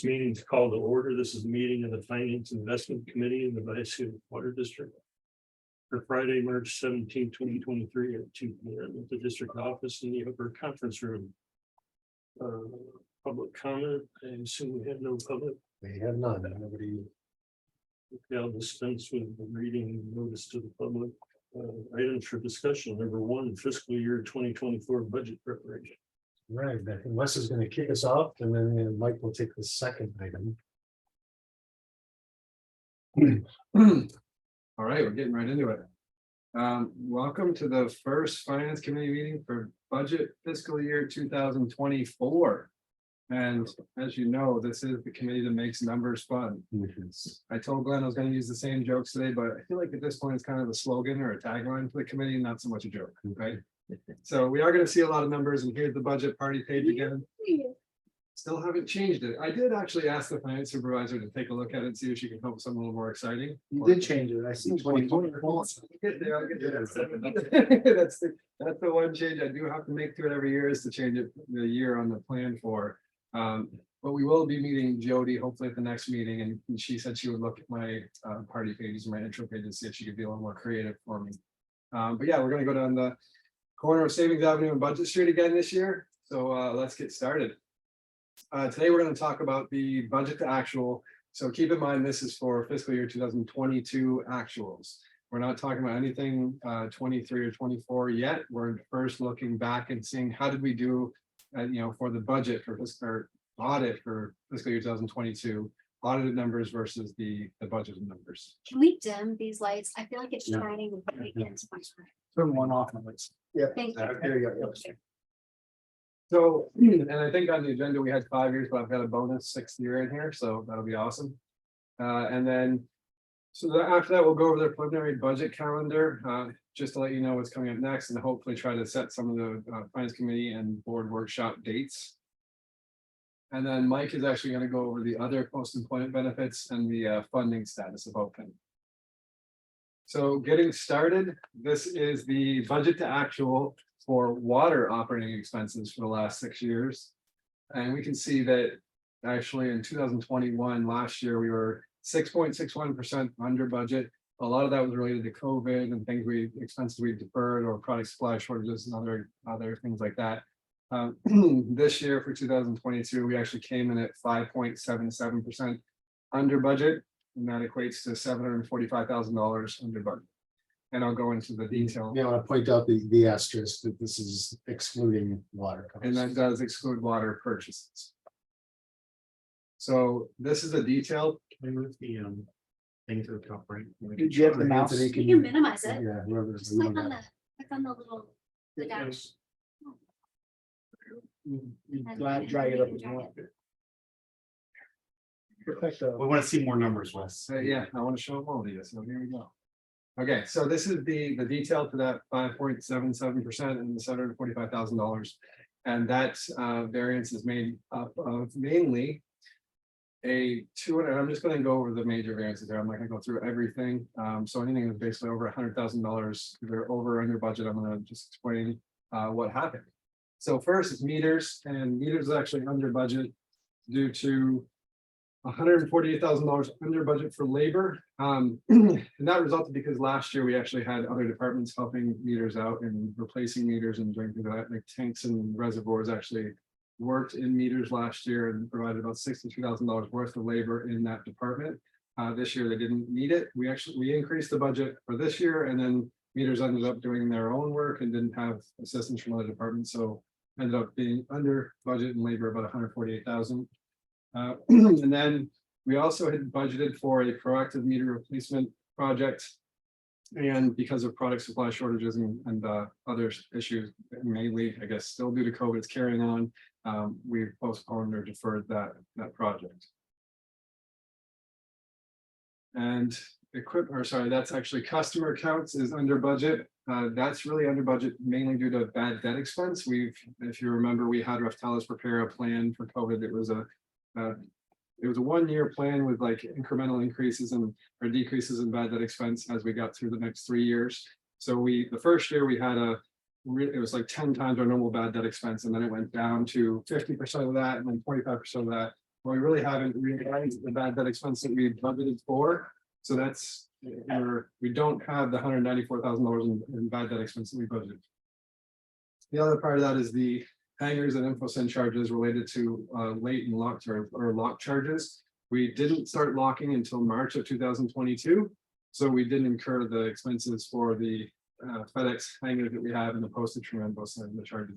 Tonight's meeting is called to order. This is the meeting of the Finance Investment Committee in the Vallecitos Water District for Friday, March 17, 2023 at 2 p.m. at the district office in the upper conference room. Public comment. I assume we have no public. We have none. Nobody. Okay, I'll dispense with the reading notice to the public. Items for discussion. Number one, fiscal year 2024 budget preparation. Right. I think Wes is going to kick us off, and then Mike will take the second item. All right, we're getting right into it. Welcome to the first Finance Committee meeting for budget fiscal year 2024. And as you know, this is the committee that makes numbers fun. I told Glenn I was going to use the same jokes today, but I feel like at this point it's kind of a slogan or a tagline for the committee, not so much a joke, right? So we are going to see a lot of numbers, and here's the budget party page again. Still haven't changed it. I did actually ask the finance supervisor to take a look at it and see if she can come up with something a little more exciting. You did change it. I see 2024. I'll get there. That's the one change I do have to make to it every year, is to change it the year on the plan for. But we will be meeting Jody hopefully at the next meeting, and she said she would look at my party pages and my intro pages, see if she could be a little more creative for me. But yeah, we're going to go down the corner of Savings Avenue and Budget Street again this year. So let's get started. Today we're going to talk about the budget to actual. So keep in mind, this is for fiscal year 2022 actuals. We're not talking about anything 23 or 24 yet. We're first looking back and seeing how did we do, for the budget for fiscal audit for fiscal year 2022, audited numbers versus the budgeted numbers. Can we dim these lights? I feel like it's shining right into my eye. Turn one off. Yeah. Thank you. There you go. Yep. So, and I think on the agenda we had 5 years, but I've got a bonus 6th year in here, so that'll be awesome. And then, after that, we'll go over the preliminary budget calendar, just to let you know what's coming up next, and hopefully try to set some of the finance committee and board workshop dates. And then Mike is actually going to go over the other post-employment benefits and the funding status of OPEN. So getting started, this is the budget to actual for water operating expenses for the last 6 years. And we can see that actually in 2021, last year, we were 6.61% under budget. A lot of that was related to COVID and expenses we deferred, or product supply shortages and other things like that. This year for 2022, we actually came in at 5.77% under budget, and that equates to $745,000 under budget. And I'll go into the detail. Yeah, I want to point out the asterisk that this is excluding water costs. And that does exclude water purchases. So this is a detail. Can we move the thing to the top right? Did you have the mouse? You can minimize it. Yeah, whoever's Just click doing on that. the little, the dash. Drag it up as well. Perfecto. We want to see more numbers, Wes. Yeah, I want to show them all to you. So here we go. Okay, so this is the detail to that 5.77% and the $745,000. And that variance is made up of mainly a 200. I'm just going to go over the major variances there. I'm not going to go through everything. So anything that's basically over $100,000, they're over or under budget. I'm going to just explain what happened. So first is meters, and meters is actually under budget due to $148,000 under budget for labor. And that resulted because last year we actually had other departments helping meters out and replacing meters and doing things like that. Like tanks and reservoirs actually worked in meters last year and provided about $62,000 worth of labor in that department. This year they didn't need it. We increased the budget for this year, and then meters ended up doing their own work and didn't have assistance from other departments. So ended up being under budget in labor about $148,000. And then we also had budgeted for a proactive meter replacement project. And because of product supply shortages and other issues, mainly, I guess, still due to COVID, it's carrying on. We've postponed or deferred that project. And that's actually customer accounts is under budget. That's really under budget mainly due to bad debt expense. If you remember, we had Raftalis prepare a plan for COVID. It was a 1-year plan with like incremental increases or decreases in bad debt expense as we got through the next 3 years. So the first year we had it was like 10 times our normal bad debt expense, and then it went down to 50% of that, and then 25% of that. we really haven't realized the bad debt expense that we budgeted for. So that's, we don't have the $194,000 in bad debt expense that we budgeted. The other part of that is the hangers and InfoSend charges related to late and lock charges. We didn't start locking until March of 2022. So we didn't incur the expenses for the FedEx hanger that we have and the postage from InfoSend and the charges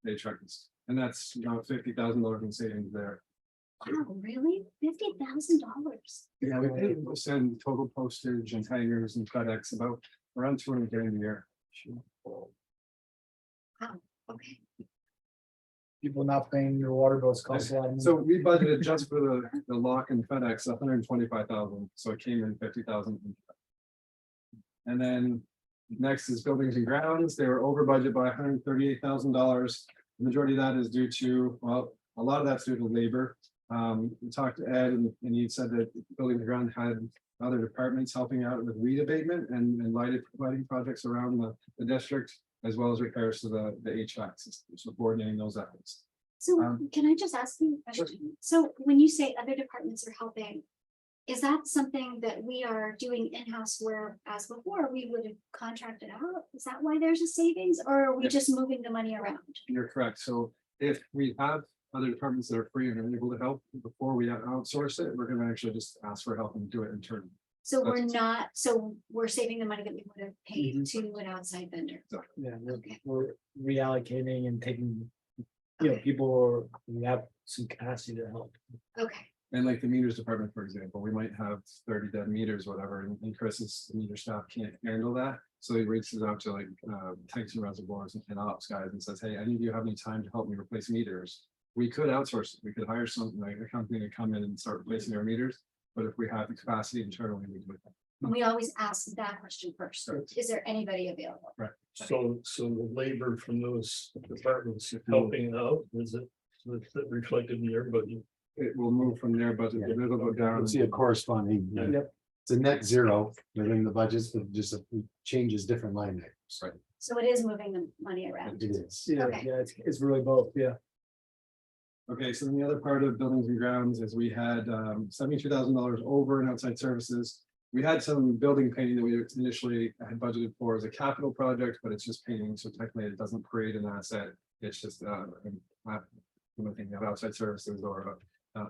they charge us. And that's about $50,000 in savings there. Wow, really? $50,000? Yeah, we pay InfoSend total postage and hangers and FedEx about around $200,000 a year. Wow, okay. People not paying your water bills cost a lot. of money. So we budgeted just for the lock and FedEx, 125,000, so it came in 50,000. And then next is buildings and grounds. They were over budget by $138,000. The majority of that is due to, well, a lot of that's due to labor. We talked to Ed and he said that building and ground had other departments helping out with weed abatement and lighting projects around the district, as well as repairs to the HVAC system, so coordinating those efforts. So can I just ask you a question? So when you say other departments are helping, is that something that we are doing in-house where as before we would have contracted out? Is that why there's a savings or are we Yeah. just moving the money around? You're correct. So if we have other departments that are free and are able to help before we outsource it, we're going to actually just ask for help and do it internally. So we're That's- not, so we're saving the money that we would have paid to an outside vendor. Yeah, Okay. we're reallocating and taking, you know, people, we have some capacity to help. Okay, And like the meters department, for example, we might have 30 dead meters, whatever, and Chris's meter staff can't handle that. So he reaches out to like tanks and reservoirs and ops guys and says, hey, I need you to have any time to help me replace meters. We could outsource it. We could hire something like a company to come in and start replacing our meters. But if we have the capacity internally, we do it. and we always ask that question first. Correct. Is there anybody available? So the labor from those departments helping out, is it reflected in your budget? It will move from there, but it'll go down. You'll see a corresponding, Yep. it's a net zero within the budgets, but just changes different line items. Right. So it is moving the money around. It is. Yeah, Okay. yeah, it's really both, yeah. Okay, so then the other part of buildings and grounds is we had $72,000 over in outside services. We had some building painting that we initially had budgeted for as a capital project, but it's just painting, so technically it doesn't create an asset. It's just thinking of outside services or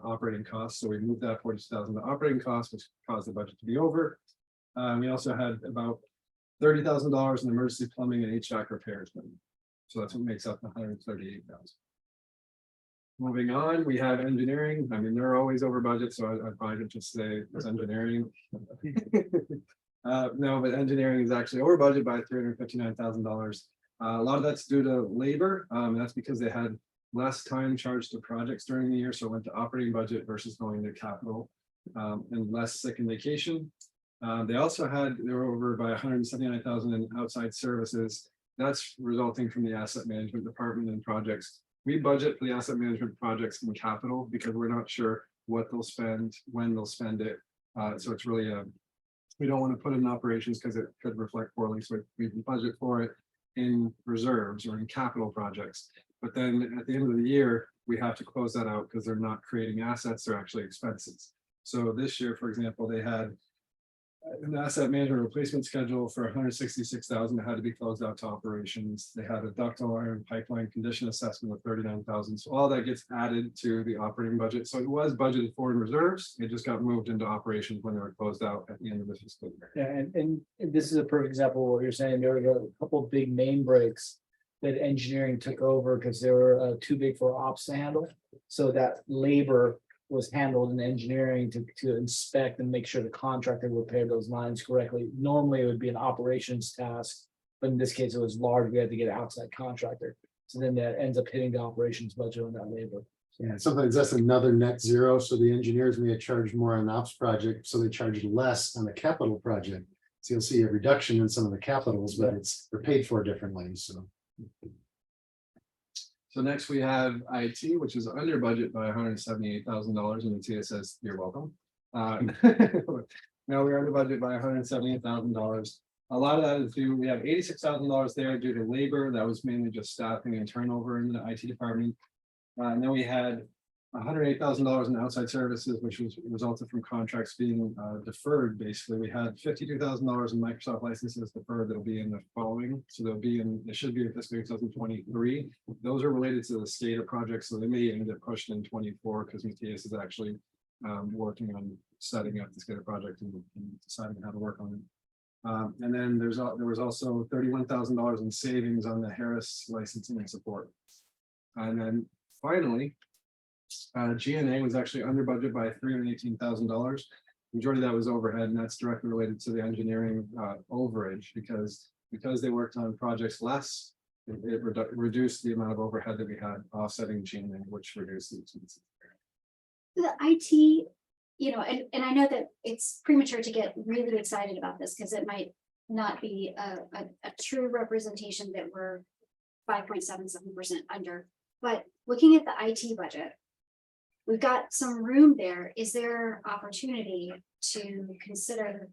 operating costs. So we moved that 40,000 to operating costs, which caused the budget to be over. We also had about $30,000 in emergency plumbing and HVAC repairs. So that's what makes up the 138,000. Moving on, we have engineering. I mean, they're always over budget, so I'd probably just say it's engineering. No, but engineering is actually over budget by $359,000. A lot of that's due to labor. And that's because they had less time charged to projects during the year, so it went to operating budget versus going to capital, and less sick and vacation. They were over by 179,000 in outside services. That's resulting from the asset management department and projects. We budget for the asset management projects in capital because we're not sure what they'll spend, when they'll spend it. So it's really we don't want to put it in operations because it could reflect poorly. So we budget for it in reserves or in capital projects. But then at the end of the year, we have to close that out because they're not creating assets, they're actually expenses. So this year, for example, they had an asset management replacement schedule for 166,000 that had to be closed out to operations. They had a ductile iron pipeline condition assessment of 39,000. So all that gets added to the operating budget. So it was budgeted for in reserves. It just got moved into operations when they were closed out at the end of the fiscal year. Yeah, and this is a perfect example of what you're saying. There were a couple of big main breaks that engineering took over because they were too big for ops to handle. So that labor was handled in engineering to inspect and make sure the contractor repaired those lines correctly. Normally, it would be an operations task, but in this case, it was large. We had to get an outside contractor. So then that ends up hitting the operations budget on that labor. Yeah, sometimes that's another net zero. So the engineers may have charged more on an ops project, so they charged less on the capital project. So you'll see a reduction in some of the capitals, but they're paid for differently, so. So next we have IT, which is under budget by $178,000, and Matthias says, you're welcome. No, we're under budget by $178,000. A lot of that is due, we have $86,000 there due to labor. That was mainly just staffing and turnover in the IT department. And then we had $108,000 in outside services, which was resulted from contracts being deferred. Basically, we had $52,000 in Microsoft licenses deferred that'll be in the following. So they'll be in, it should be in fiscal year 2023. Those are related to the SCADA project, so they may even get pushed in 24 because Matthias is actually working on setting up the SCADA project and deciding how to work on it. And then there was also $31,000 in savings on the Harris licensing and support. And then finally, G&A was actually under budget by $318,000. Majority of that was overhead, and that's directly related to the engineering overage because they worked on projects less. It reduced the amount of overhead that we had offsetting G&A, which reduced the expenses. The IT, you know, and I know that it's premature to get really excited about this because it might not be a true representation that we're 5.77% under. But looking at the IT budget, we've got some room there. Is there opportunity to consider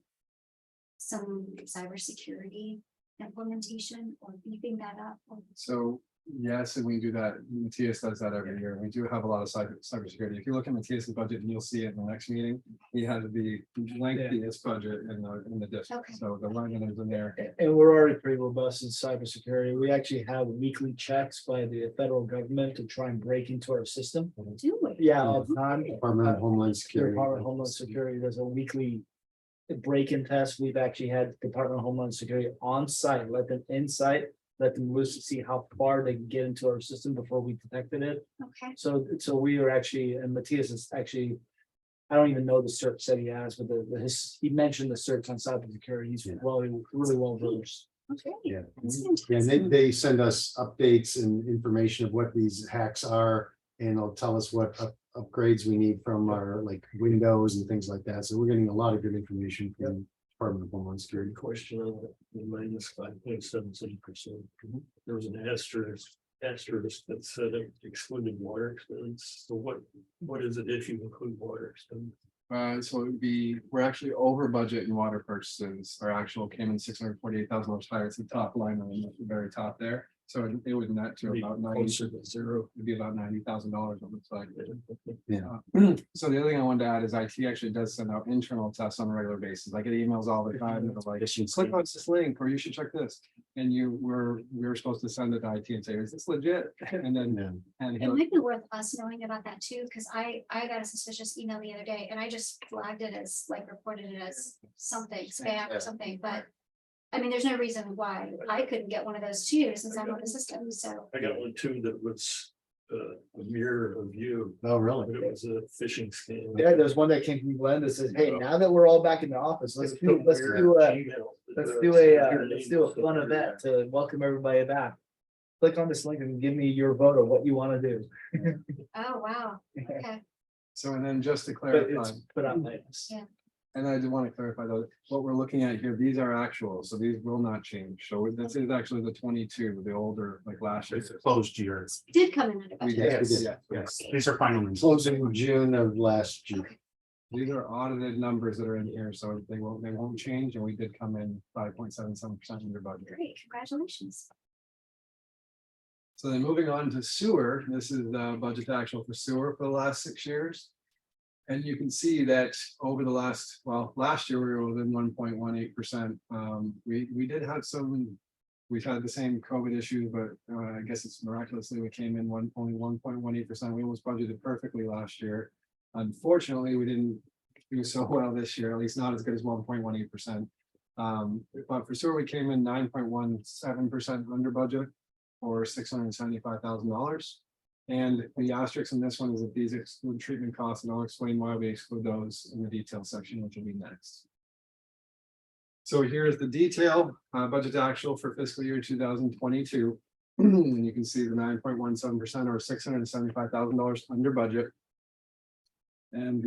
some cybersecurity implementation or beefing that up? So yes, and we do that. Matthias does that every year. We do have a lot of cybersecurity. If you look at Matthias's budget, and you'll see it in the next meeting, he has the lengthiest budget in the district. Okay. So the line items in there. And we're already pretty robust in cybersecurity. We actually have weekly checks by the federal government to try and break into our system. Do we? Yeah, all the time. Department of Homeland The Security. Department of Homeland Security does a weekly break-in test. We've actually had Department of Homeland Security on site, let them inside, let them loose to see how far they can get into our system before we detected it. Okay, So we are actually, and Matthias is actually, I don't even know the cert that he has, but he mentioned the certs on cybersecurity. He's really well versed. okay. Yeah. That's Yeah, and fantastic. they send us updates and information of what these hacks are, and they'll tell us what upgrades we need from our like Windows and things like that. So we're getting a lot of good information from Department of Homeland Security. Question on the minus 5.77%. There was an asterisk that said it excluded water expense. So what is it if you include water expense? So it would be, we're actually over budget in water purchases. Our actual came in $648,000 higher. It's the top line on the very top there. So it would net to about 90. Closer to zero. It'd be about $90,000. It looks like. Yeah. So the other thing I wanted to add is IT actually does send out internal tests on a regular basis. I get emails all the time. That are like, click on this link or you should check this. And we were supposed to send it to IT and say, is this legit? And then, Yeah. and It he'll, might be worth us knowing about that too, because I got a suspicious email the other day and I just flagged it as like reported it as something spam or something, but. I mean, there's no reason why I couldn't get one of those too, since I'm on the system, so. I got one too that was a mirror of you, Oh, really? but it was a phishing scam. Yeah, there's one that came from Glenn that says, hey, now that we're all back in the office, let's do a fun event to welcome everybody back. Click on this link and give me your vote of what you want to do. Oh, wow, okay, so, and then just to But clarify. it's put on notice. Yeah. And I do want to clarify though, what we're looking at here, these are actual, so these will not change. So this is actually the 22, the older, like last year. It's a closed year. it did come in under We budget. did, Yes, we yeah, did. yes. These are final. Closing June of last year. These are audited numbers that are in here, so they won't change, and we did come in 5.77% under budget. Great, congratulations. So then moving on to sewer, this is the budget actual for sewer for the last 6 years. And you can see that over the last year we were within 1.18%. We did have we've had the same COVID issue, but I guess it's miraculously we came in only 1.18%. We almost budgeted perfectly last year. Unfortunately, we didn't do so well this year, at least not as good as 1.18%. But for sewer, we came in 9.17% under budget, or $675,000. And the asterisk in this one is that these exclude treatment costs, and I'll explain why we exclude those in the detail section, which will be next. So here's the detail budget actual for fiscal year 2022. And you can see the 9.17% or $675,000 under budget. And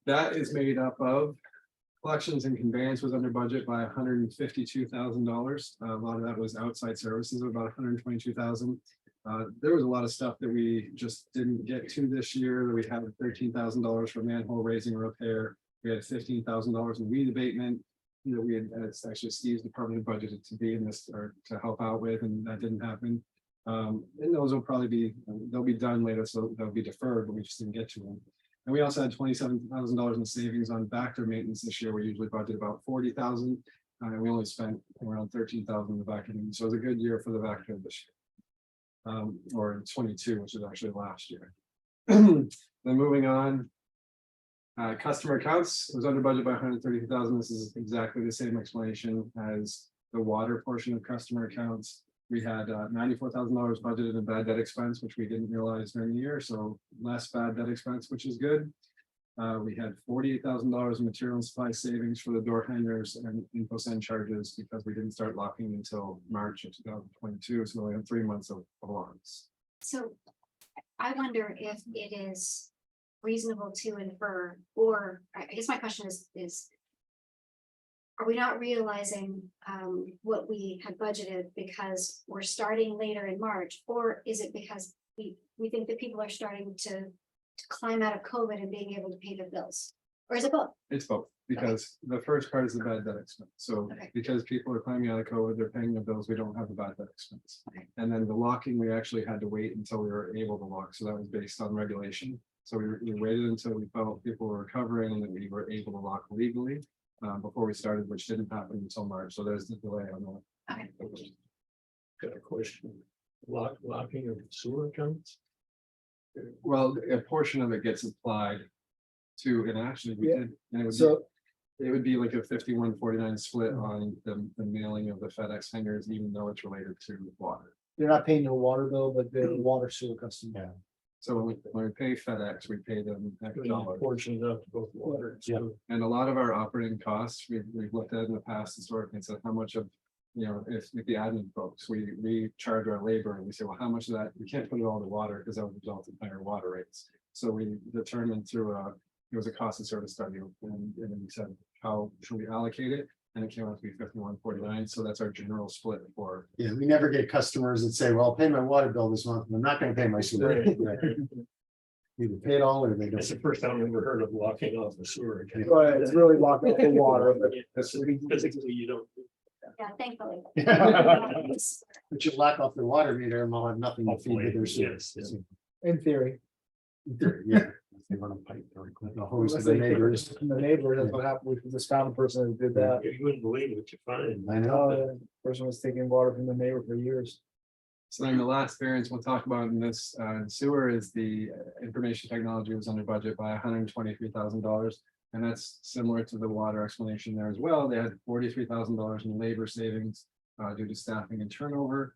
that is made up of collections and conveyance was under budget by $152,000. A lot of that was outside services of about $122,000. There was a lot of stuff that we just didn't get to this year. We had $13,000 for manhole raising repair. We had $15,000 in weed abatement. You know, it's actually Steve's department budgeted to be in this or to help out with, and that didn't happen. And those will probably be, they'll be done later, so they'll be deferred, but we just didn't get to them. And we also had $27,000 in savings on Vector maintenance this year. We usually budget about 40,000. And we only spent around 13,000 in the Vector, so it was a good year for the Vector this year. Or in 22, which is actually last year. Then moving on. Customer accounts was under budget by 130,000. This is exactly the same explanation as the water portion of customer accounts. We had $94,000 budgeted in bad debt expense, which we didn't realize during the year, so less bad debt expense, which is good. We had $48,000 in material and supply savings for the door hangers and info send charges because we didn't start locking until March of 2022, so we had 3 months of locks. So I wonder if it is reasonable to infer, or I guess my question is are we not realizing what we had budgeted because we're starting later in March, or is it because we think that people are starting to climb out of COVID and being able to pay their bills? Or is it both? It's both, because the first part is the bad debt expense. So Okay. because people are climbing out of COVID, they're paying their bills, we don't have the bad debt expense. Okay. And then the locking, we actually had to wait until we were able to lock. So that was based on regulation. So we waited until we felt people were recovering and that we were able to lock legally before we started, which didn't happen until March. So there's the delay on that. Okay. Got a question. Locking of sewer accounts? Well, a portion of it gets applied to, and actually we Yeah. did, and it would be. So It would be like a 51-49 split on the mailing of the FedEx hangers, even though it's related to water. they're not paying their water bill, but their water sewer customer. So when we pay FedEx, we pay them X dollars. Portions of both water. and Yeah. sewer. And a lot of our operating costs, we've looked at in the past historically and said how much of, if the admin folks, we charge our labor and we say, well, how much of that, we can't put it all to water because that would result in higher water rates. So we determined through it was a cost and service study and then we said, how should we allocate it? And it came out to be 51-49. So that's our general split for. Yeah, we never get customers that say, well, I'll pay my water bill this month, and I'm not gonna pay my sewer. Right. Either pay it all or they That's don't. the first time I've ever heard of locking off the sewer account. But it's really locked up the water, but Physically, you don't. Yeah, thankfully. But you lock off the water meter and they'll have nothing to feed to their sewer. Yes, yes. in theory. Yeah. They run a pipe or a hose to Unless the they- neighbors. from the neighbor, that's what happened. We just found a person who did that. You wouldn't believe what you find. I know. Person was taking water from the neighbor for years. So then the last variance we'll talk about in this sewer is the information technology was under budget by $123,000. And that's similar to the water explanation there as well. They had $43,000 in labor savings due to staffing and turnover.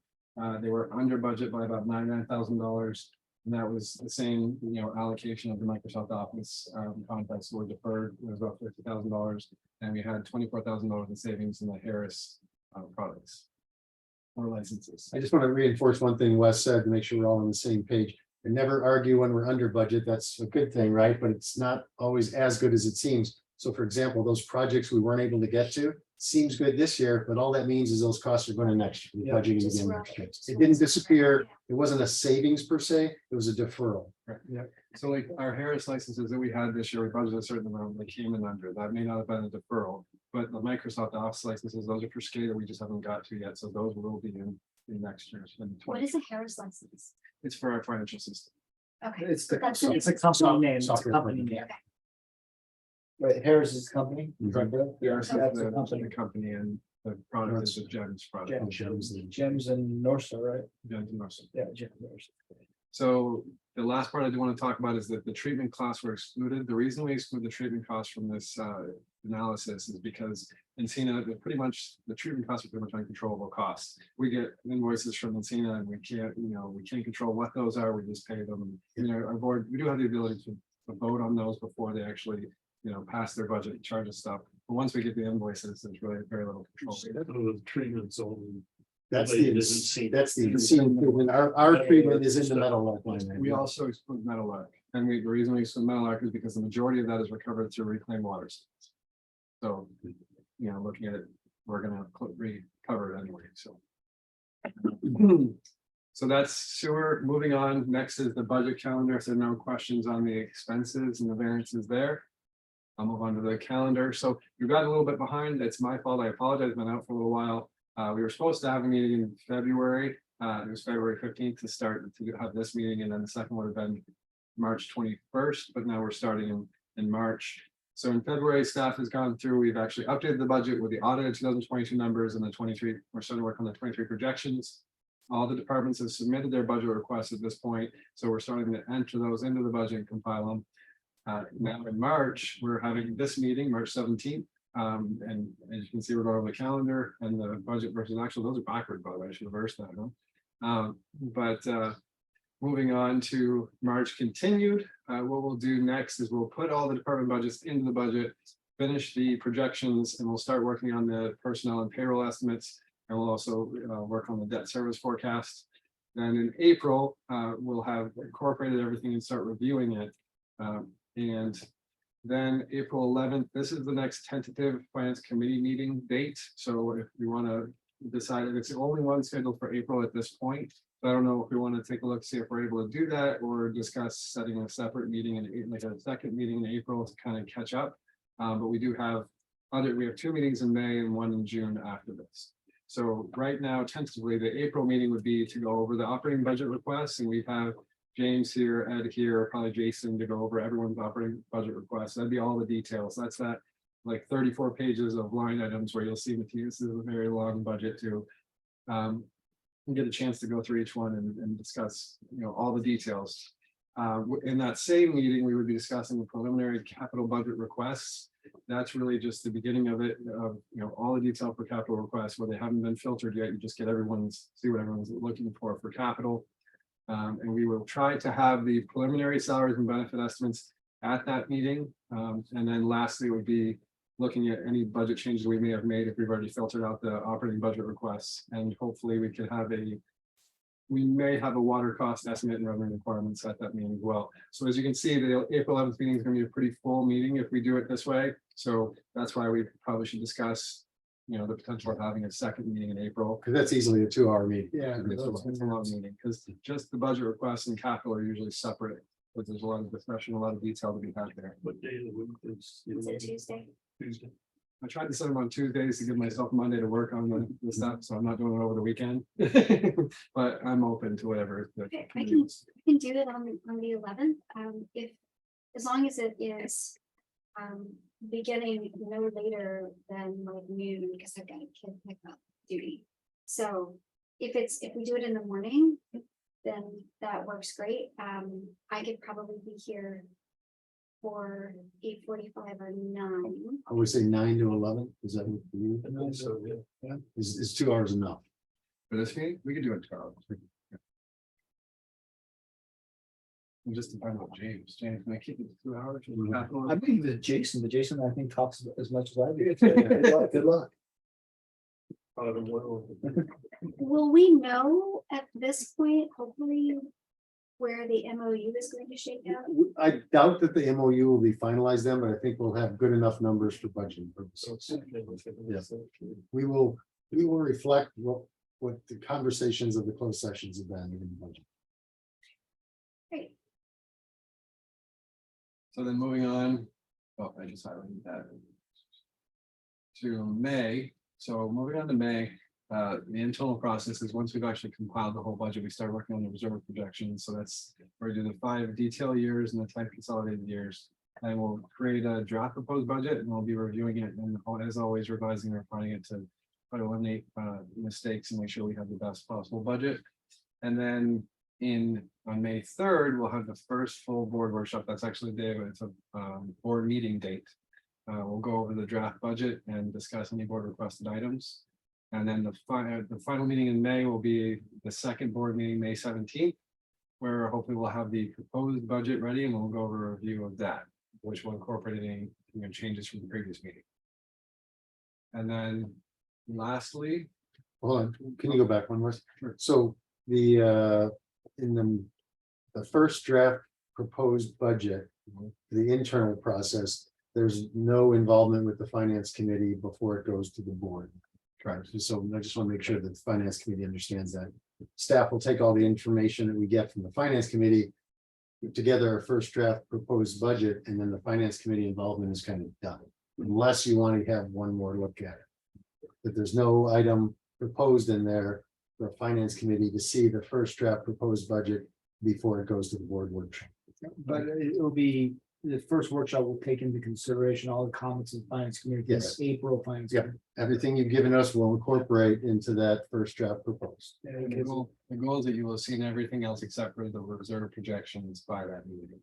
They were under budget by about $99,000. And that was the same, allocation of the Microsoft Office contracts were deferred. It was about $50,000. And we had $24,000 in savings in the Harris products or licenses. I just want to reinforce one thing Wes said to make sure we're all on the same page. And never argue when we're under budget. That's a good thing, right? But it's not always as good as it seems. So for example, those projects we weren't able to get to, seems good this year, but all that means is those costs are going to next year. We're budgeting Just again roll next year. it. It didn't disappear. It wasn't a savings per se. It was a deferral. Right, yeah. So like our Harris licenses that we had this year, we budgeted a certain amount, they came in under, that may not have been a deferral. But the Microsoft Office licenses, those are for SCADA, we just haven't got to yet, so those will be in next year. What is a Harris license? It's for our financial system. Okay. It's the, That's it. it's a company name, it's a Software company company. name. Right, Harris is company. Mhm. correct, Bill? Harris is That's the the company. the company and the product is the GEMS product. Yeah. Gems and- Gems and North Star, right? GEMS and Mercer. Yeah, Gems. North Star. So the last part I do want to talk about is that the treatment costs were excluded. The reason we exclude the treatment costs from this analysis is because Encina, pretty much the treatment costs are pretty much uncontrollable costs. We get invoices from Encina and we can't control what those are. We just pay them. Our board, we do have the ability to vote on those before they actually, pass their budget and charge us stuff. But once we get the invoices, there's really very little control. The treatments only. That's Related the, to Encina. that's the Encina improvement. Our treatment is in the metal line. We also exclude metal arc, and the reason we exclude metal arc is because the majority of that is recovered through reclaimed waters. So, looking at it, we're gonna recover it anyway, so. So that's sewer. Moving on, next is the budget calendar. So no questions on the expenses and the variances there. I'll move on to the calendar. So we've got a little bit behind. That's my fault. I apologize. Been out for a little while. We were supposed to have a meeting in February. It was February 15th to start to have this meeting, and then the second would have been March 21st, but now we're starting in March. So in February, staff has gone through, we've actually updated the budget with the audited 2022 numbers and the 23, we're starting to work on the 23 projections. All the departments have submitted their budget requests at this point, so we're starting to enter those into the budget and compile them. Now in March, we're having this meeting, March 17th. And as you can see, we're going over the calendar and the budget versus actual, those are backward, by the way, I should reverse that, huh? Moving on to March continued, what we'll do next is we'll put all the department budgets into the budget, finish the projections, and we'll start working on the personnel and payroll estimates. And we'll also work on the debt service forecast. Then in April, we'll have incorporated everything and start reviewing it. And then April 11th, this is the next tentative finance committee meeting date. So if you want to decide, it's the only one scheduled for April at this point. So I don't know if we want to take a look, see if we're able to do that or discuss setting a separate meeting in like a second meeting in April to kind of catch up. But we do have we have 2 meetings in May and 1 in June after this. So right now, tentatively, the April meeting would be to go over the operating budget requests, and we have James here, Ed here, probably Jason to go over everyone's operating budget requests. That'd be all the details. That's that like 34 pages of line items where you'll see this is a very long budget to get a chance to go through each one and discuss, all the details. In that same meeting, we would be discussing the preliminary capital budget requests. That's really just the beginning of it, all the detail for capital requests where they haven't been filtered yet. You just get see what everyone's looking for capital. And we will try to have the preliminary salaries and benefit estimates at that meeting. And then lastly would be looking at any budget changes we may have made if we've already filtered out the operating budget requests. And hopefully we could have we may have a water cost estimate and revenue requirements at that meeting as well. So as you can see, the April 11th meeting is going to be a pretty full meeting if we do it this way. So that's why we probably should discuss, the potential of having a second meeting in April. Because that's easily a 2-hour meeting. Yeah, it's a long meeting because just the budget requests and capital are usually separate, but there's a lot of discussion, a lot of detail to be had there. What day of the week is? Is it Tuesday? Tuesday. I tried to set them on Tuesdays to give myself Monday to work on the stuff, so I'm not doing it over the weekend. But I'm open to whatever. Okay, I can do it on the 11th. If as long as it is beginning no later than like noon, because I've got a kid pickup duty. So if we do it in the morning, then that works great. I could probably be here for 8:45 or 9. I would say 9 to 11. Is that what you? So, yeah. Is 2 hours enough? For this meeting, we could do it tomorrow. We'll just depend on James. James, can I keep it to 2 hours? I believe that Jason, but Jason, I think, talks as much as I do. Good luck. Will we know at this point, hopefully, where the MOU is going to shake out? I doubt that the MOU will be finalized then, but I think we'll have good enough numbers for budgeting purposes. Yes. We will reflect what the conversations of the closed sessions have been in the budget. Great. So then moving on, I just highlighted that to May. So moving on to May, the internal process is once we've actually compiled the whole budget, we start working on the reserve projections. So that's where we do the 5 detail years and the 10 consolidated years. And we'll create a draft proposed budget and we'll be reviewing it and as always revising and refining it to try to eliminate mistakes and make sure we have the best possible budget. And then on May 3rd, we'll have the first full board workshop. That's actually the day, it's a board meeting date. We'll go over the draft budget and discuss any board requested items. And then the final meeting in May will be the second board meeting, May 17th, where hopefully we'll have the proposed budget ready and we'll go over a review of that, which will incorporate any changes from the previous meeting. And then lastly, Hold on, can you go back one more? Sure. So in the first draft proposed budget, the internal process, there's no involvement with the finance committee before it goes to the board. Correct. So I just want to make sure that the finance committee understands that. Staff will take all the information that we get from the finance committee, put together a first draft proposed budget, and then the finance committee involvement is kind of done. Unless you want to have one more look at it. But there's no item proposed in there for a finance committee to see the first draft proposed budget before it goes to the board workshop. But it'll be, the first workshop will take into consideration all the comments of the finance committee. for the Yes. April finance. Yep. committee. Everything you've given us will incorporate into that first draft proposed. Yeah, The because- goal is that you will have seen everything else except for the reserve projections by that meeting.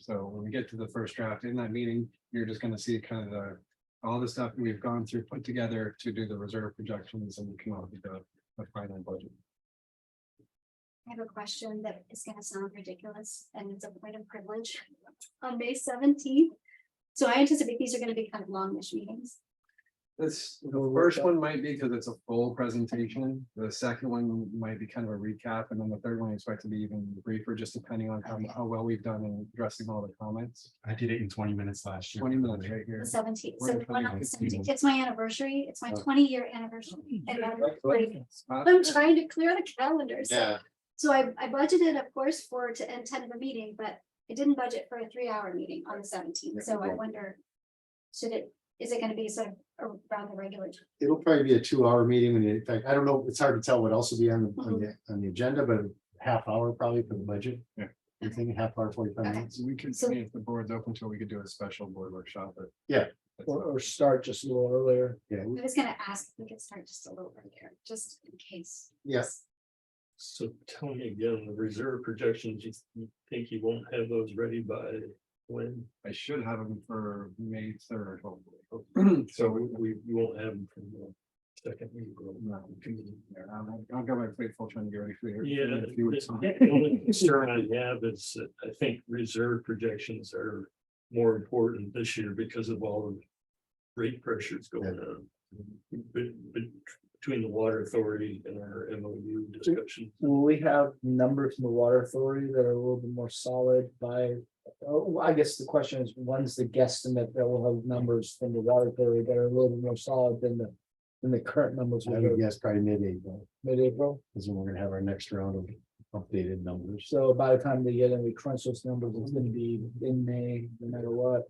So when we get to the first draft in that meeting, you're just gonna see kind of all the stuff we've gone through, put together to do the reserve projections and come up with the final budget. I have a question that is gonna sound ridiculous and it's a point of privilege. On May 17th. So I anticipate these are gonna be kind of longish meetings. This, the first one might be because it's a full presentation. The second one might be kind of a recap, and then the third one I expect to be even briefer, just depending on how well we've done in addressing all the comments. I did it in 20 minutes last year. 20 minutes right here. The 17th, We're so in the one on the 2019. 17th, it's my anniversary, it's my 20-year anniversary. And Uh, I'm trying to clear the calendar, so. Yeah. So I budgeted, of course, for to end 10 of a meeting, but I didn't budget for a 3-hour meeting on the 17th, so I wonder. Is it gonna be sort of around the regular? It'll probably be a 2-hour meeting, and in fact, I don't know, it's hard to tell what else will be on the agenda, but a half hour probably for the budget. Yeah. I think half hour, 45 Okay. minutes. We could, So- if the board's open to, it, we could do a special board workshop, but. Yeah. that's Or start just a little earlier. Yeah, I was gonna ask if we could start just a little earlier, just in case. Yes. So tell me again, the reserve projections, you think you won't have those ready by when? I should have them for May 3rd, hopefully. So we won't have them from the second meeting. No, I'll go back to full trying to get ready for you. Yeah, in a few weeks. the only concern I have is that I think reserve projections are more important this year because of all the rate pressures going on. Between the water authority and our MOU discussion. Will we have numbers from the water authority that are a little bit more solid by? Oh, I guess the question is, when's the guesstimate that will have numbers from the water authority that are a little bit more solid than the current numbers? I would guess probably mid-April Mid-April, is when we're gonna have our next round of updated numbers. so by the time they get in, we crunch those numbers, it's gonna be in May, no matter what.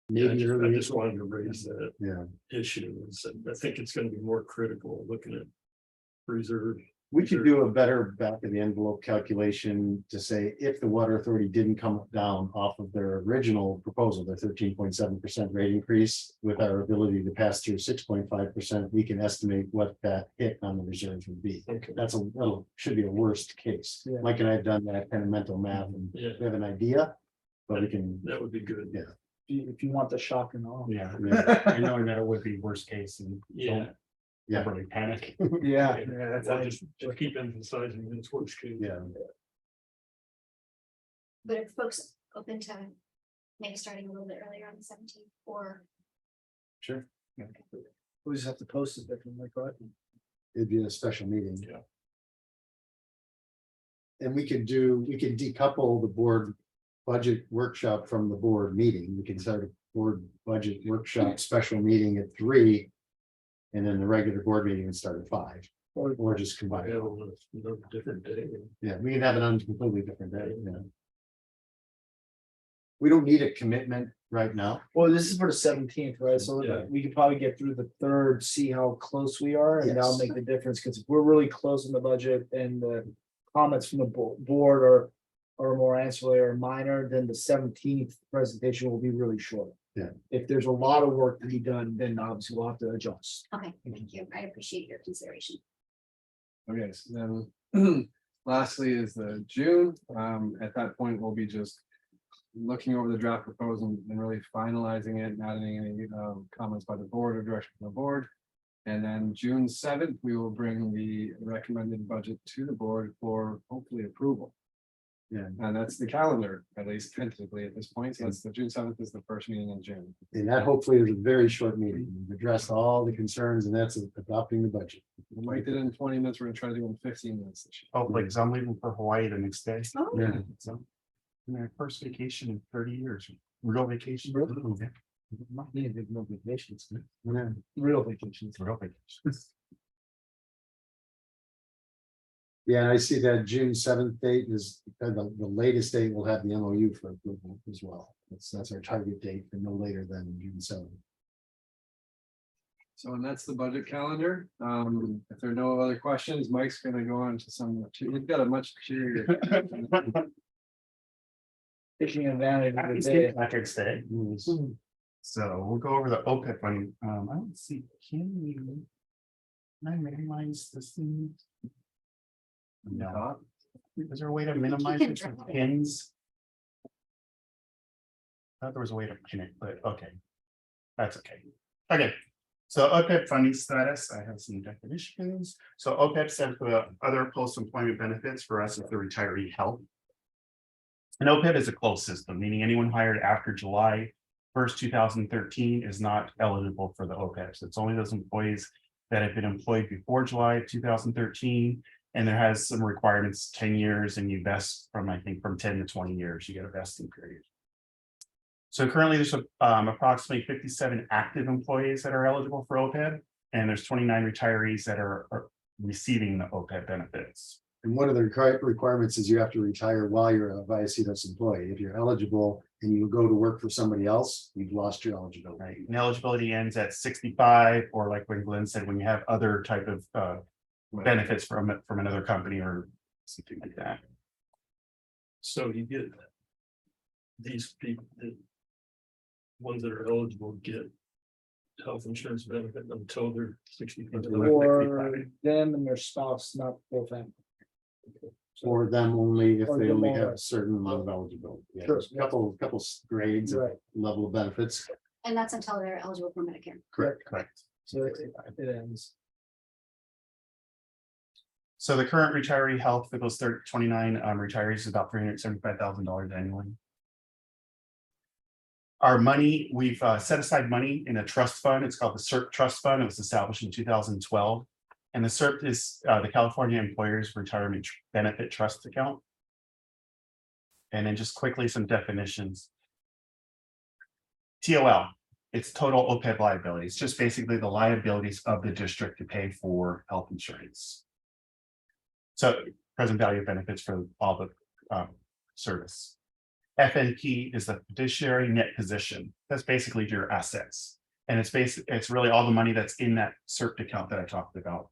Maybe I early. just wanted to raise that Yeah, issue. I think it's gonna be more critical looking at reserve. we could do a better back of the envelope calculation to say if the water authority didn't come down off of their original proposal, their 13.7% rate increase. With our ability to pass through 6.5%, we can estimate what that hit on the reserves would be. Okay. That's should be a worst case. Yeah. Mike and I have done that kind of mental math, and Yeah, we have an idea, but we can. that would be good. Yeah. If you want the shock and awe. Yeah, I knowing that it would be worst case and Yeah. don't Yeah. really panic. Yeah, Well, just keep emphasizing it's worst case. Yeah, But if folks open to maybe starting a little bit earlier on the 17th or. sure. we just have to post it differently, right? It'd be a special meeting. Yeah. And we could decouple the board budget workshop from the board meeting. We can start a board budget workshop special meeting at 3. And then the regular board meeting would start at 5, or just I combine. have it. a different day. Yeah, we can have it on a completely different day, you know. We don't need a commitment right now. Well, this is for the 17th, right? So Yeah. we could probably get through the 3rd, see how close we are, and that'll Yes. make the difference, because if we're really close in the budget and the comments from the board are more ancillary or minor, then the 17th presentation will be really short. Yeah. If there's a lot of work to be done, then obviously we'll have to adjust. Okay, thank you. I appreciate your consideration. Okay, so then lastly is the June. At that point, we'll be just looking over the draft proposal and really finalizing it, and adding any comments by the board or direction from the board. And then June 7th, we will bring the recommended budget to the board for hopefully approval. Yeah. And that's the calendar, at least tentatively at this point. So that's the June 7th is the first meeting in June. And that hopefully is a very short meeting. We've addressed all the concerns, and that's adopting the budget. We might did it in 20 minutes. We're gonna try to do it in 15 minutes this year. Hopefully, because I'm leaving for Hawaii the next day. Oh. Yeah. So, my first vacation in 30 years, real vacation. Not needing big no vacations, Yeah. real vacations. Real vacation. Yeah, and I see that June 7th date is the latest date we'll have the MOU for approval as well. That's our target date, and no later than June 7th. So and that's the budget calendar. If there are no other questions, Mike's gonna go on to some, we've got a much cheerier. Taking advantage of the It's day. St. Patrick's Day. So we'll go over the OPEB funding. I don't see, can I minimize this thing? No. Is there a way to minimize can it with drag it. pins? I thought there was a way to pin it, but okay. That's okay. Okay, so OPEB funding status, I have some definitions. So OPEB stands for the other post-employment benefits. For us, it's the retiree health. And OPEB is a closed system, meaning anyone hired after July 1st, 2013 is not eligible for the OPEB. So it's only those employees that have been employed before July 2013. And there has some requirements, 10 years, and you vest from, I think, from 10 to 20 years, you get a vesting period. So currently there's approximately 57 active employees that are eligible for OPEB, and there's 29 retirees that are receiving the OPEB benefits. And one of the requirements is you have to retire while you're a Vallecitos employee. If you're eligible and you go to work for somebody else, you've lost your eligibility. Right, and eligibility ends at 65, or like when Glenn said, when you have other type of benefits from another company or something like that. So you get these people, the ones that are eligible get health insurance benefit until they're 65. For them and their spouse, not full family. For them only if Or they them only only. have a certain amount of eligibility. Yeah, Sure. there's a couple grades of Right. level of benefits. And that's until they're eligible for Medicare. Correct. So it ends. So the current retiree health for those 29 retirees is about $375,000 annually. Our money, we've set aside money in a trust fund. It's called the CERP Trust Fund. It was established in 2012. And the CERP is the California Employers Retirement Benefit Trust Account. And then just quickly some definitions. TOL, it's total OPEB liability. It's just basically the liabilities of the district to pay for health insurance. So present value of benefits for all the service. FNP is the fiduciary net position. That's basically your assets. And it's really all the money that's in that CERP account that I talked about.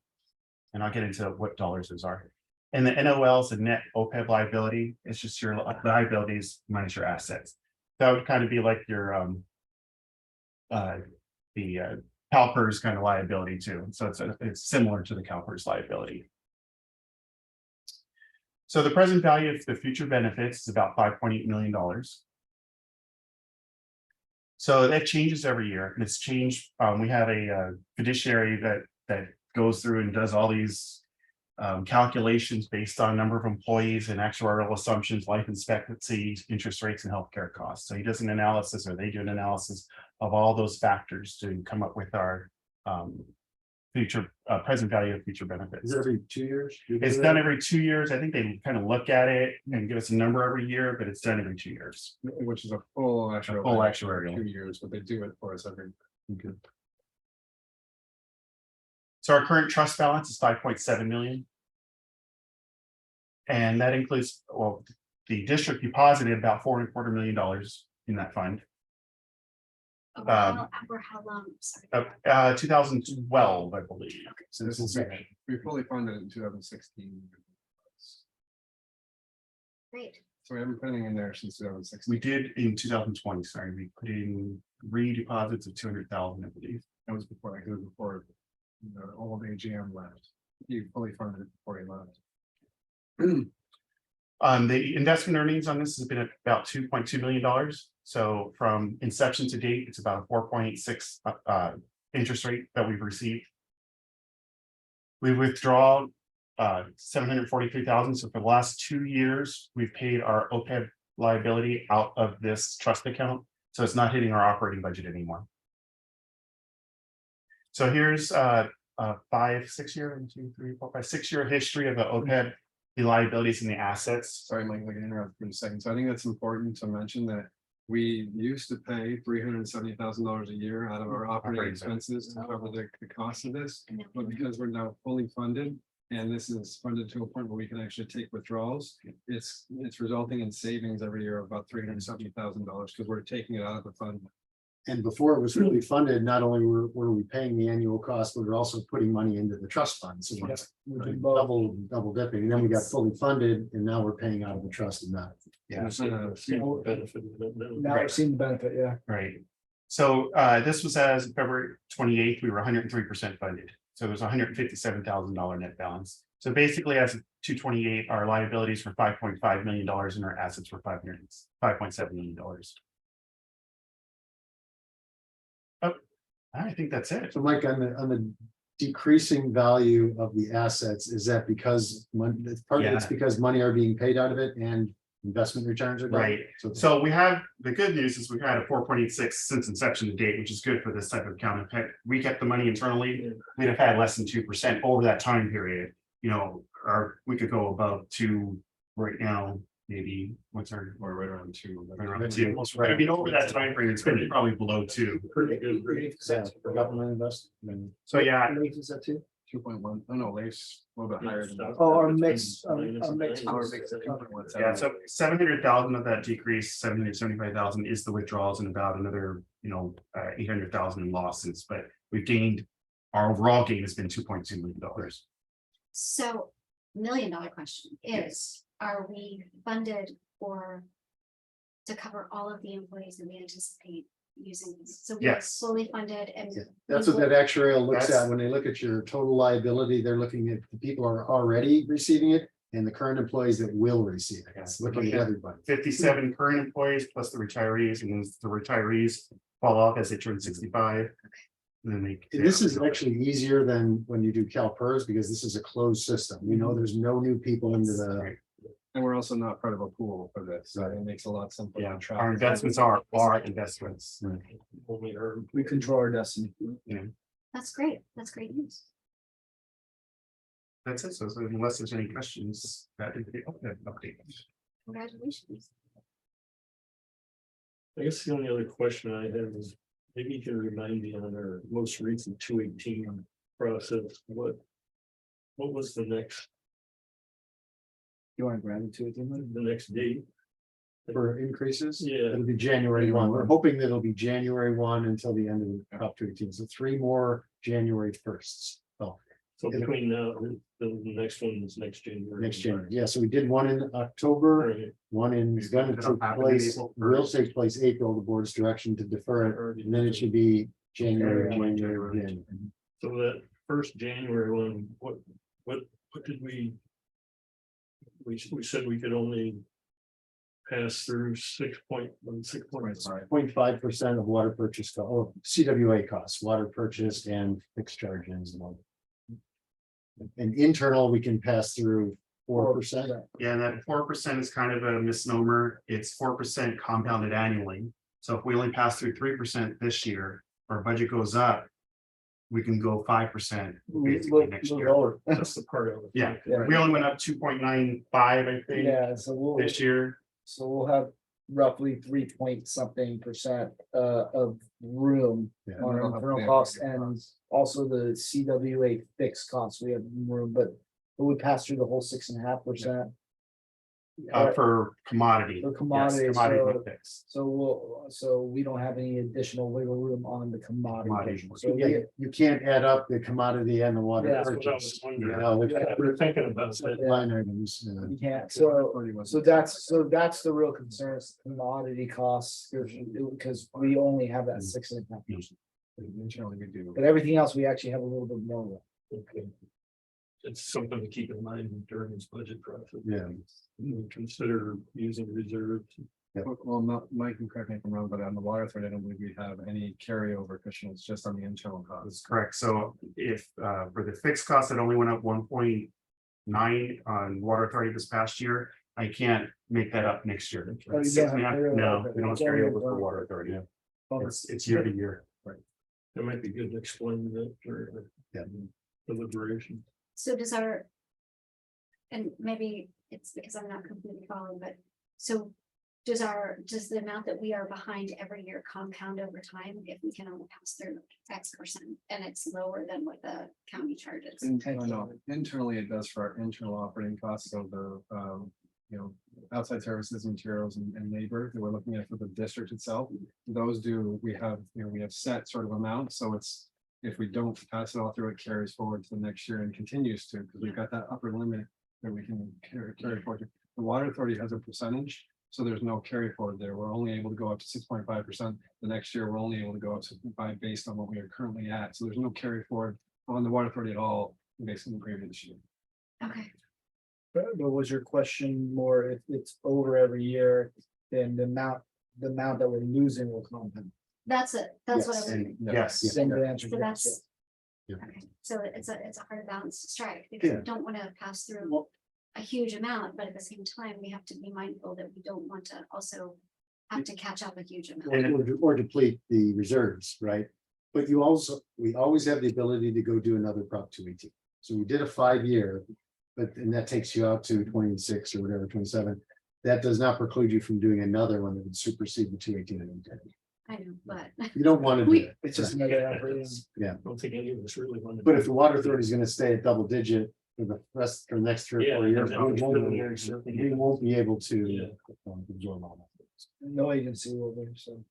And I'll get into what dollars those are. And the NOL is the net OPEB liability. It's just your liabilities minus your assets. That would kind of be like your CalPERS kind of liability too. So it's similar to the CalPERS liability. So the present value of the future benefits is about $5.8 million. So that changes every year, and it's changed. We have a fiduciary that goes through and does all these calculations based on number of employees and actuarial assumptions, life expectancy, interest rates, and healthcare costs. So he does an analysis, or they do an analysis of all those factors to come up with our future present value of future benefits. Is it every 2 years? It's done every 2 years. I think they kind of look at it and give us a number every year, but it's done every 2 years. Which is a full actuarial. Full actuarial. 2 years, but they do it for us every. So our current trust balance is 5.7 million. And that includes, well, the district deposited about $4.25 million in that fund. Over how long? Sorry. 2012, I believe. This is, we fully funded it in 2016. Great. So we haven't put anything in there since 2016. We did in 2020, sorry, we put in redeposits of 200,000, I believe. That was before, I could before the old AGM left. You fully funded it before he left. The investment earnings on this has been at about $2.2 million. So from inception to date, it's about a 4.6 interest rate that we've received. We withdraw 743,000. So for the last 2 years, we've paid our OPEB liability out of this trust account. So it's not hitting our operating budget anymore. So here's a 5-6 year, 1, 2, 3, 4, 5, 6 year history of the OPEB, the liabilities and the assets. Sorry, Mike, I can interrupt for a second. So I think that's important to mention that we used to pay $370,000 a year out of our operating expenses to cover the cost of this. But because we're now fully funded, and this is funded to a point where we can actually take withdrawals, it's resulting in savings every year of about $370,000 because we're taking it out of the fund. And before it was fully funded, not only were we paying the annual cost, but we're also putting money into the trust fund. So it's We did both. double dipping. And then we got fully funded and now we're paying out of the trust and not. Yeah. See the benefit of it now. Now we're seeing the benefit, yeah. Right. So this was as of February 28th, we were 103% funded. So it was $157,000 net balance. So basically, as of 2/28, our liabilities were $5.5 million and our assets were $5.7 million. Oh, I think that's it. So Mike, on the decreasing value of the assets, is that because it's Yeah. because money are being paid out of it and investment returns are down? Right. So we have, the good news is we've had a 4.86 since inception to date, which is good for this type of account. If we kept the money internally, we'd have had less than 2% over that time period. You know, or we could go above 2 right now, maybe. What's our, Or right around 2. right around 2. But I mean, over that time frame, it's gonna be probably below 2. Pretty good rate. Yeah, for government investment. So yeah, Is that too? 2.1. Oh no, Lafe's a little bit higher than that. Oh, our mix, Our mix. Our mix is 2.17. yeah, so 700,000 of that decrease, 775,000 is the withdrawals and about another, 800,000 in losses, but we've gained, our overall gain has been $2.2 million. So $1 million question is, are we funded for to cover all of the employees that we anticipate using this? So we're Yes. fully funded and Yeah, that's what that actuarial looks at. When they look at your total liability, they're looking at the people who are already receiving it and the current employees that will receive it. It's looking at everybody. 57 current employees plus the retirees, and then the retirees fall off as they turn 65. And then they. And this is actually easier than when you do CalPERS because this is a closed system. There's no new people into the. And we're also not part of a pool for this, so it makes a lot simpler. Yeah, to track. our investments are investments. Only our We control our destiny. that's great. That's great news. That's it. So unless there's any questions, that is the update. Congratulations. I guess the only other question I have is, maybe you can remind me on our most recent 218 process, what was the next You want to grab it to it? the next date? For increases? Yeah. It'll be January 1. We're hoping that it'll be January 1 until the end of the Prop 218. So 3 more January 1st. Oh, So between now, the next one is next January. next January. Yeah, so we did one in October, Right. one is gonna It'll take happen in place, April will 1st. take place April, the board's direction to defer it. And then it should be January again. So that first January one, what did we said we could only pass through 0.5% of water purchase, or CWA costs, water purchase and fixed charges and all. And internal, we can pass through 4%. Yeah, that 4% is kind of a misnomer. It's 4% compounded annually. So if we only pass through 3% this year, our budget goes up. We can go 5% basically next year. That's the part of it. Yeah. Yeah. We only went up 2.95, I think, Yeah, so this year. we'll have roughly 3 point something% of room Yeah. on our internal costs and also the CWA fixed costs. We have room, but it would pass through the whole 6.5%. For commodity. For Yes, commodity, commodity so- fix. So we don't have any additional wiggle room on the commodity. Commodity. So Yeah, you can't add up the commodity and the water Yeah, That's what I was purchase. wondering. No, We're thinking about that. line items. you can't, so that's the real concern is commodity costs, because we only have that 6.5%. Internally, we do. But everything else, we actually have a little bit more. Okay. It's something to keep in mind during this budget process. Yeah. We consider using reserves. Well, Mike can correct me if I'm wrong, but on the water thread, I don't believe we have any carryover cushion. It's just on the internal That's costs. correct. So if for the fixed cost, it only went up 1.9 on water authority this past year. I can't make that up next year. Oh, you don't have carryover. No, we don't carry over for water authority. It's year to year. It might be good to explain that for deliberation. So and maybe it's because I'm not completely following, but so does the amount that we are behind every year compound over time if we can only pass through X% and it's lower than what the county charges? No, internally it does for our internal operating costs, so outside services, materials and labor that we're looking at for the district itself. Those we have set sort of amounts, so it's, if we don't pass it all through, it carries forward to the next year and continues to, because we've got that upper limit that we can carry forward. The water authority has a percentage, so there's no carry forward there. We're only able to go up to 6.5%. The next year, we're only able to go up to 5 based on what we are currently at. So there's no carry forward on the water authority at all based on the previous year. Okay, But was your question more if it's over every year, then the amount that we're losing will compound? that's it. That's what I Yes, was. and- Yes. Same answer. So that's. Yeah. Okay, so it's a hard balance to strike because Yeah. we don't want to pass through a huge amount, but at the same time, we have to be mindful that we don't want to also have to catch up a huge amount. Or deplete the reserves, right? But we always have the ability to go do another Prop 218. So we did a 5-year, and that takes you out to 26 or whatever, 27. That does not preclude you from doing another one that would supersede the 218 and 10. I know, but You don't want to do it. It's just another effort. I don't think any of us really want to. But if the water authority is going to stay at double digit for for the next 3 or 4 years, we won't be able to absorb all that. No agency will be, so.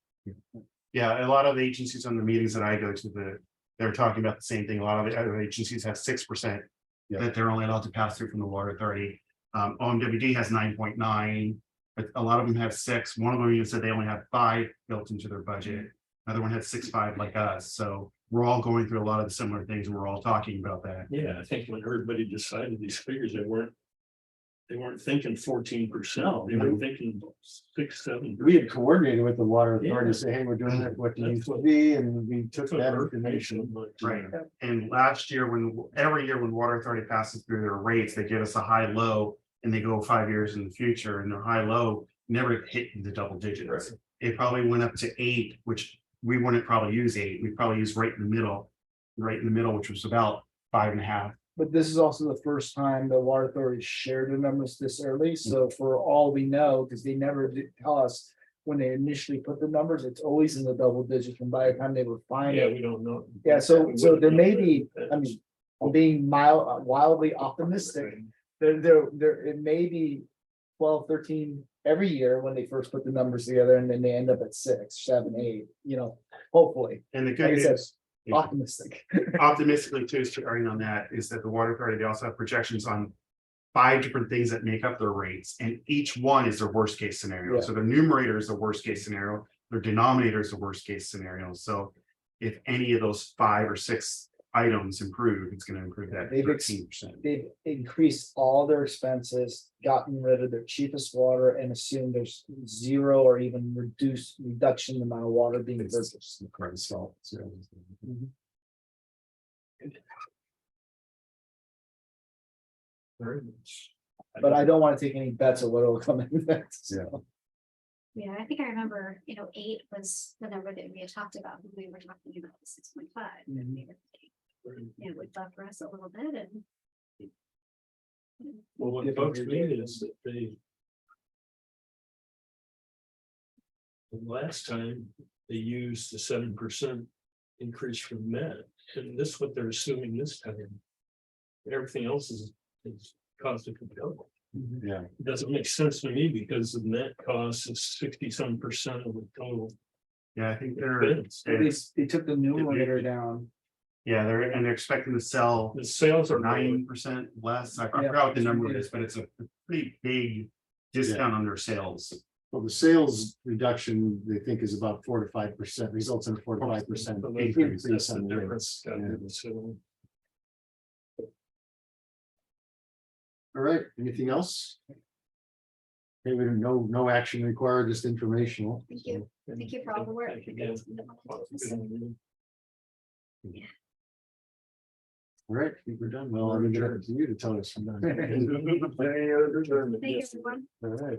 Yeah, a lot of the agencies on the meetings that I go to, they're talking about the same thing. A lot of the other agencies have 6% Yeah. that they're only allowed to pass through from the water authority. OMWD has 9.9, but a lot of them have 6. One of them even said they only have 5 built into their budget. Another one had 6.5 like us. So we're all going through a lot of the similar things, and we're all talking about that. Yeah, I think when everybody decided these figures, they weren't thinking 14%. They were thinking 6, 7. We had coordinated with the water authority Yeah. to say, hey, we're doing it, what do you That's what- see? And we took That's what that our information. information, but, Right. And last year, every year when water authority passes through their rates, they give us a high low, and they go 5 years in the future, and their high low never hit the double digits. It probably went up to 8, which we wouldn't probably use 8. We'd probably use right in the middle, which was about 5.5. But this is also the first time the water authority shared the numbers this early, so for all we know, because they never did tell us. When they initially put the numbers, it's always in the double digits, and by the time they refine yeah, it. we don't know. Yeah, so We there wouldn't may know be, that. I mean, I'm being wildly optimistic. It may be 12, 13 every year when they first put the numbers together, and then they end up at 6, 7, 8, hopefully, And the Like good I said, news, optimistic. optimistically too, starting on that, is that the water authority, they also have projections on 5 different things that make up their rates, and each one is their worst case scenario. Yeah. So their numerator is the worst case scenario, their denominator is the worst case scenario. So if any of those 5 or 6 items improve, it's going to improve that They've 13%. They've increased all their expenses, gotten rid of their cheapest water, and assumed there's zero or even reduction in the amount of water being purchased. The credit salt. Very much. But I don't want to take any bets of what will come in next. Yeah. yeah, I think I remember, 8 was the number that we had talked about when we were talking about the 6.5. Mhm. It would buffer us a little bit and. Well, what bugs me is that the last time they used the 7% increase from Met, and this is what they're assuming this time. Everything else is cost of compatible. Yeah. It doesn't make sense to me because the net cost is 60-some% of the total. Yeah, I think they're, expense. They took the numerator down. they're expecting to sell The sales are 9% less. I Yeah. forgot what the number is, but it's a pretty big discount on their sales. Well, the sales reduction, they think is about 4 to 5%, results in a 4 to 5% increase. That's the on the difference. rates. Yeah. So, All right, anything else? Okay, we don't know, no action required, just informational. Thank you. Thank you for all the work. Thank you again. All right, I think we're done. Well, I'm gonna to you to tell us from there. Thank you, everyone. All right.